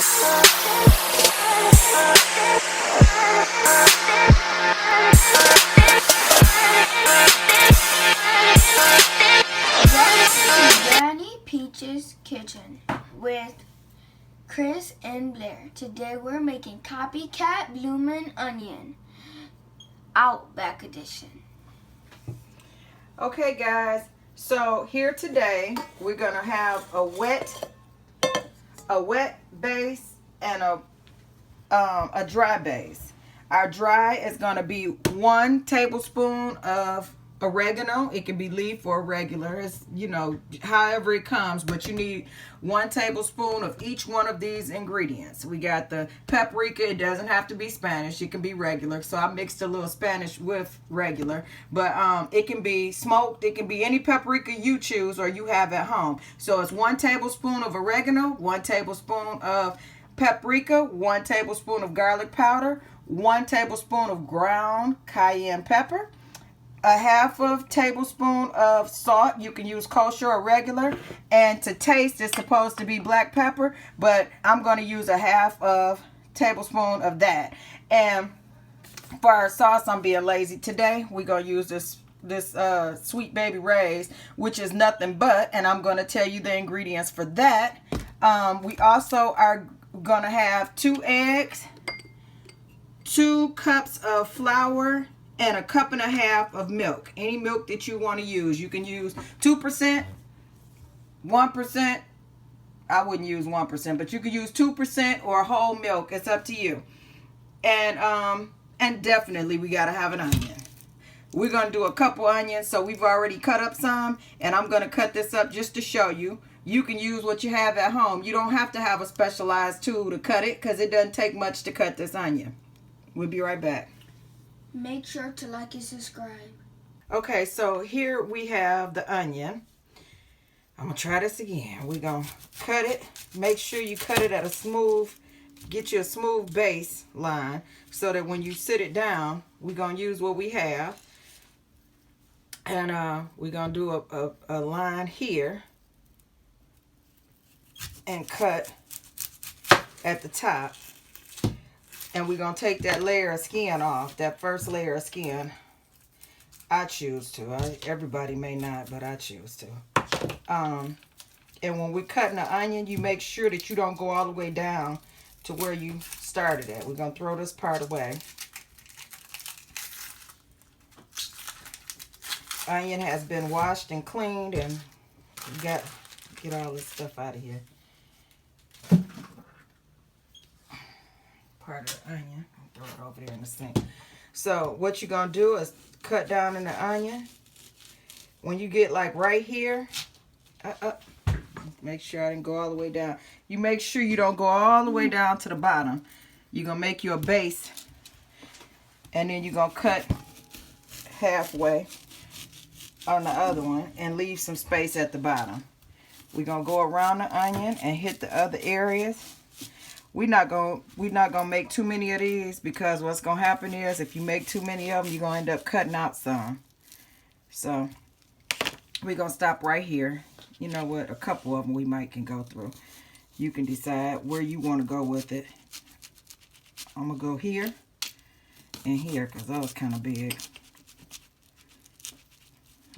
Welcome to Granny Peach's Kitchen with Chris and Blair. Today we're making copycat bloomin' onion, Outback edition. Okay guys, so here today we're gonna have a wet base and a dry base. Our dry is gonna be 1 tablespoon of oregano. It can be leaf or regular, it's, you know, however it comes, but you need 1 tablespoon of each one of these ingredients. We got the paprika. It doesn't have to be Spanish, it can be regular, so I mixed a little Spanish with regular, but it can be smoked, it can be any paprika you choose or you have at home. So it's 1 tablespoon of oregano, 1 tablespoon of paprika, 1 tablespoon of garlic powder, 1 tablespoon of ground cayenne pepper, a half of tablespoon of salt. You can use kosher or regular, and to taste it's supposed to be black pepper, but I'm going to use a half of tablespoon of that. And for our sauce, I'm being lazy today. We're going to use this Sweet Baby Ray's, which is nothing but, and I'm going to tell you the ingredients for that. We also are going to have 2 eggs, 2 cups of flour, and a 1.5 cups of milk. Any milk that you want to use. You can use 2%, 1%. I wouldn't use 1%, but you could use 2% or whole milk. It's up to you. And definitely we gotta have an onion. We're gonna do a couple onions, so we've already cut up some, and I'm gonna cut this up just to show you. You can use what you have at home. You don't have to have a specialized tool to cut it, because it doesn't take much to cut this onion. We'll be right back. Make sure to like and subscribe. Okay, so here we have the onion. I'm going to try this again. We're going to cut it. Make sure you cut it at a smooth, get you a smooth base line so that when you sit it down, we're going to use what we have. And we're going to do a line here and cut at the top. And we're going to take that layer of skin off, that first layer of skin. I choose to. Everybody may not, but I choose to. And when we're cutting the onion, you make sure that you don't go all the way down to where you started at. We're going to throw this part away. Onion has been washed and cleaned, and you got to get all this stuff out of here. Part of the onion. Throw it over there in the sink. So what you're going to do is cut down in the onion. When you get like right here, make sure I didn't go all the way down. You make sure you don't go all the way down to the bottom. You're going to make you a base, and then you're going to cut halfway on the other one and leave some space at the bottom. We're going to go around the onion and hit the other areas. We're not gonna make too many of these, because what's gonna happen is if you make too many of them, you're gonna end up cutting out some. So we're gonna stop right here. You know what? A couple of them we can go through. You can decide where you want to go with it. I'm gonna go here and here because that was kind of big.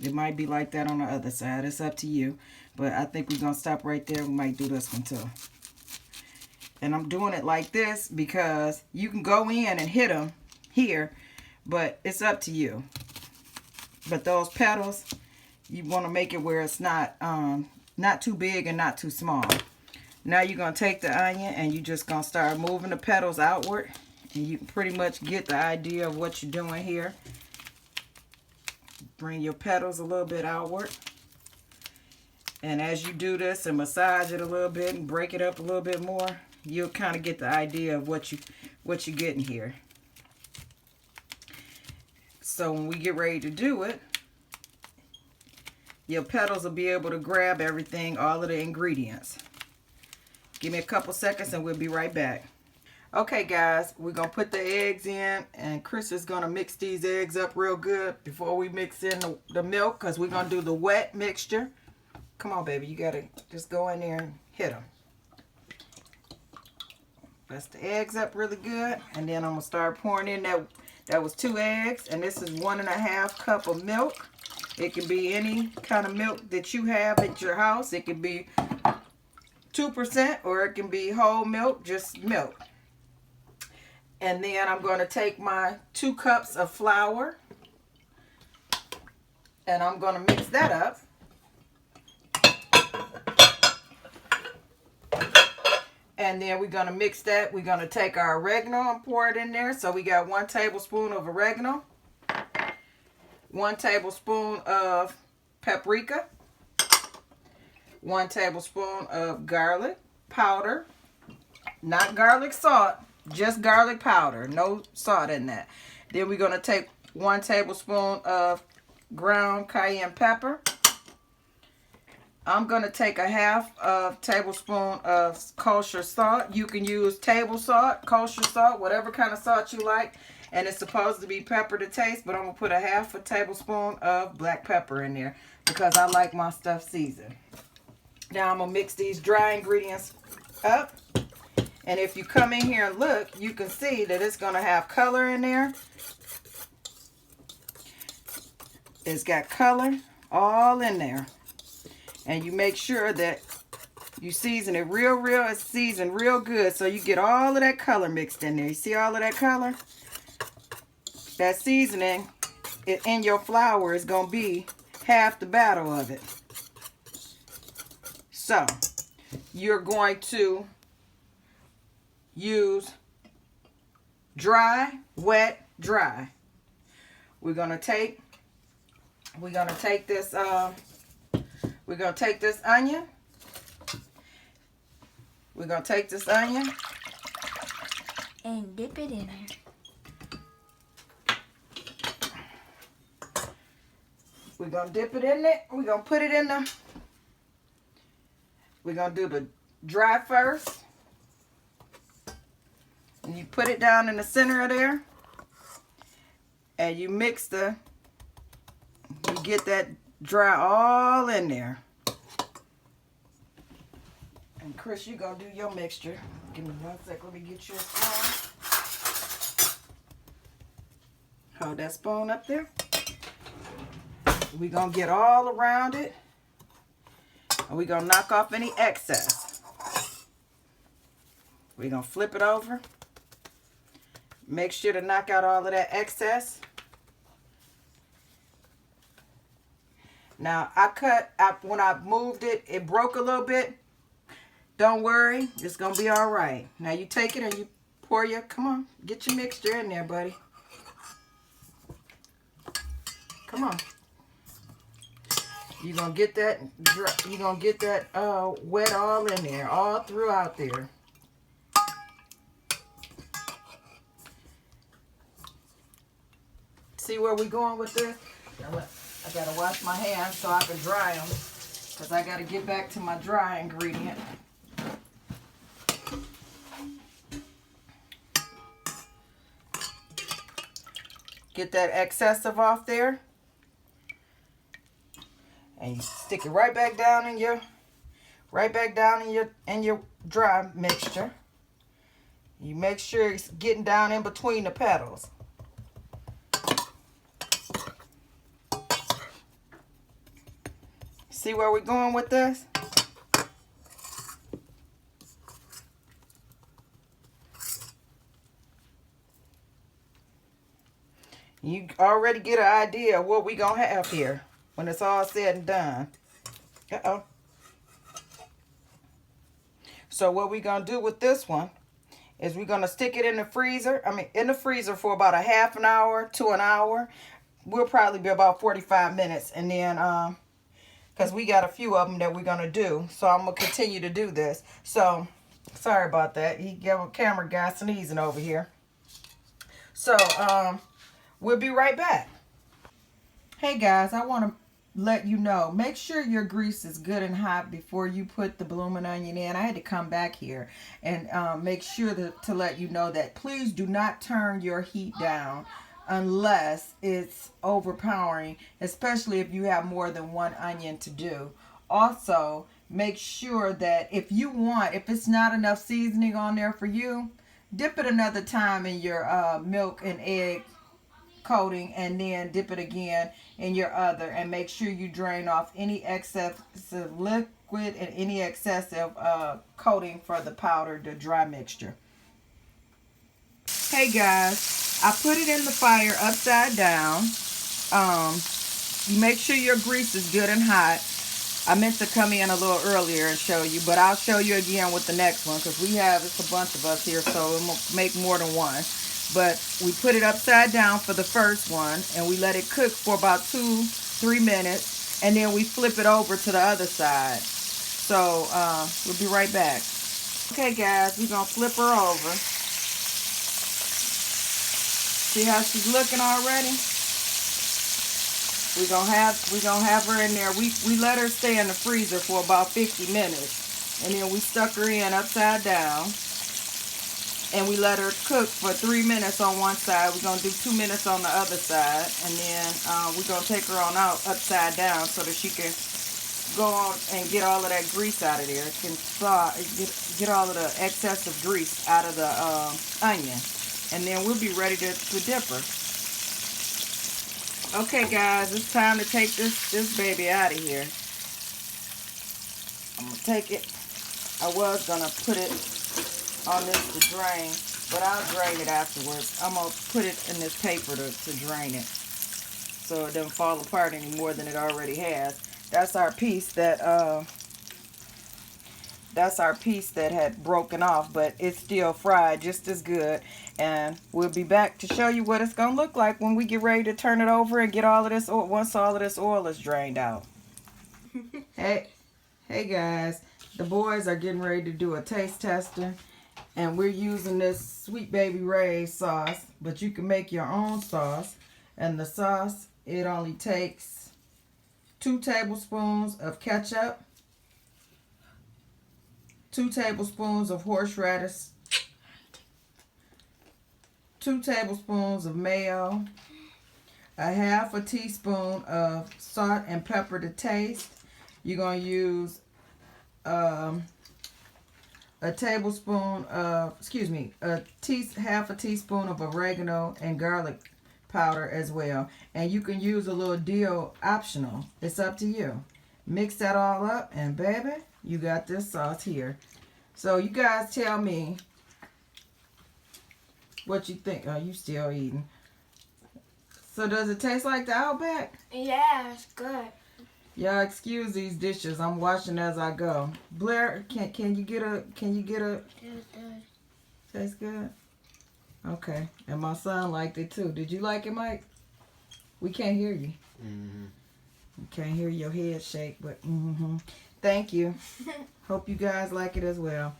It might be like that on the other side. It's up to you. But I think we're gonna stop right there. We might do this one too. And I'm doing it like this because you can go in and hit them here, but it's up to you. But those petals, you want to make it where it's not too big and not too small. Now you're going to take the onion and you're just going to start moving the petals outward. And you can pretty much get the idea of what you're doing here. Bring your petals a little bit outward. And as you do this and massage it a little bit and break it up a little bit more, you'll kind of get the idea of what you're getting here. So when we get ready to do it, your petals will be able to grab everything, all of the ingredients. Give me a couple seconds and we'll be right back. Okay guys, we're going to put the eggs in, and Chris is going to mix these eggs up real good before we mix in the milk, because we're going to do the wet mixture. Come on baby, you got to just go in there and hit them. Press the eggs up really good. And then I'm going to start pouring in that was 2 eggs. And this is 1.5 cup of milk. It can be any kind of milk that you have at your house. It can be 2% or it can be whole milk, just milk. And then I'm going to take my 2 cups of flour. And I'm going to mix that up. And then we're going to mix that. We're going to take our oregano and pour it in there. So we got 1 tablespoon of oregano, 1 tablespoon of paprika, 1 tablespoon of garlic powder, not garlic salt, just garlic powder, no salt in that. Then we're going to take 1 tablespoon of ground cayenne pepper. I'm going to take a 1/2 tablespoon of kosher salt. You can use table salt, kosher salt, whatever kind of salt you like. And it's supposed to be pepper to taste, but I'm going to put a 1/2 tablespoon of black pepper in there because I like my stuff seasoned. Now I'm going to mix these dry ingredients up. And if you come in here and look, you can see that it's going to have color in there. It's got color all in there. And you make sure that you season it it's seasoned real good so you get all of that color mixed in there. You see all of that color? That seasoning in your flour is going to be half the battle of it. So, you're going to use dry, wet, dry. We're going to take this we're going to take this onion. We're going to take this onion and dip it in there. We're going to dip it in it. We're going to put it in the... We're going to do the dry first. And you put it down in the center of there. And you mix the... You get that dry all in there. And Chris, you're going to do your mixture. Give me 1 sec. Let me get you a spoon. Hold that spoon up there. We're going to get all around it. And we're going to knock off any excess. We're going to flip it over. Make sure to knock out all of that excess. Now, when I moved it, it broke a little bit. Don't worry, it's going to be all right. Now, you take it and you pour come on, get your mixture in there, buddy. Come on. You're going to get that, wet all in there, all throughout there. See where we're going with this? I gotta wash my hands so I can dry them because I gotta get back to my dry ingredient. Get that excessive off there. And you stick it right back down in your dry mixture. You make sure it's getting down in between the petals. See where we're going with this? You already get an idea of what we're going to have here when it's all said and done. Uh-oh. So what we're going to do with this one is we're going to stick it in the freezer. In the freezer for about a 1/2 hour to an hour. We'll probably be about 45 minutes. And then... because we got a few of them that we're going to do. So I'm going to continue to do this. So, sorry about that. He gave a camera guy sneezing over here. So, we'll be right back. Hey guys, I want to let you know. Make sure your grease is good and hot before you put the blooming onion in. I had to come back here and make sure to let you know that please do not turn your heat down unless it's overpowering, especially if you have more than 1 onion to do. Also, make sure that if it's not enough seasoning on there for you, dip it another time in your milk and egg coating, and then dip it again in your other, and make sure you drain off any excessive liquid and any excessive coating for the powder, the dry mixture. Hey guys, I put it in the fire upside down. You make sure your grease is good and hot. I meant to come in a little earlier and show you, but I'll show you again with the next one, because it's a bunch of us here, so it won't make more than one. But we put it upside down for the first one, and we let it cook for about 2-3 minutes, and then we flip it over to the other side. So we'll be right back. Okay guys, we're gonna flip her over. See how she's looking already? We're gonna have her in there. We let her stay in the freezer for about 50 minutes, and then we stuck her in upside down. And we let her cook for 3 minutes on one side. We're going to do 2 minutes on the other side. And then we're going to take her on out upside down so that she can go on and get all of that grease out of there. It can get all of the excessive grease out of the onion. And then we'll be ready to dip her. Okay guys, it's time to take this baby out of here. I'm going to take it. I was going to put it on this to drain, but I'll drain it afterwards. I'm going to put it in this paper to drain it, so it doesn't fall apart any more than it already has. That's our piece that had broken off, but it's still fried just as good. And we'll be back to show you what it's going to look like when we get ready to turn it over and get all of this, once all of this oil is drained out. Hey guys, the boys are getting ready to do a taste tester. And we're using this Sweet Baby Ray's sauce, but you can make your own sauce. And the sauce, it only takes 2 tablespoons of ketchup, 2 tablespoons of horseradish, 2 tablespoons of mayo, a 1/2 teaspoon of salt and pepper to taste. You're going to use a tablespoon of, 1/2 teaspoon of oregano and garlic powder as well. And you can use a little dill optional. It's up to you. Mix that all up, and baby, you got this sauce here. So you guys tell me what you think. Oh, you still eating. So does it taste like the Outback? Yeah, it's good. Y'all excuse these dishes. I'm washing as I go. Blair, can you get a It's good. Tastes good? Okay. And my son liked it too. Did you like it, Mike? We can't hear you. We can't hear your head shake, but Thank you. Hope you guys like it as well.